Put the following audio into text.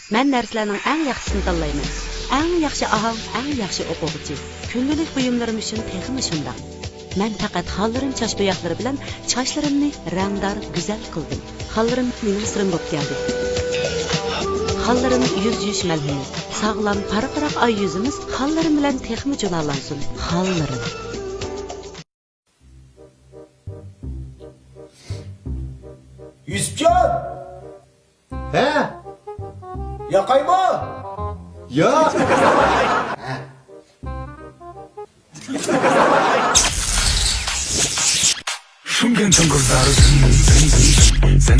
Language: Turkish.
Men derslerinin en yaxşısını tanlayman. En yaxşı ahang, en yaxşı o'quvchi. Kundalik buyumlarim uchun texmi shundoq. Men faqat xollarim choch bo'yoqlari bilan sochlarimni rangdor, go'zal qildim. Xollarim mening sirim bo'lib keldi. Xollarim yuz yuvish malhami. Sog'lom, parqaroq ay yuzimiz xollarim bilan texmi jalolansin. Xollarim. Yusufcan! He? Yakay mı? Ya. Şungen çongurlar sen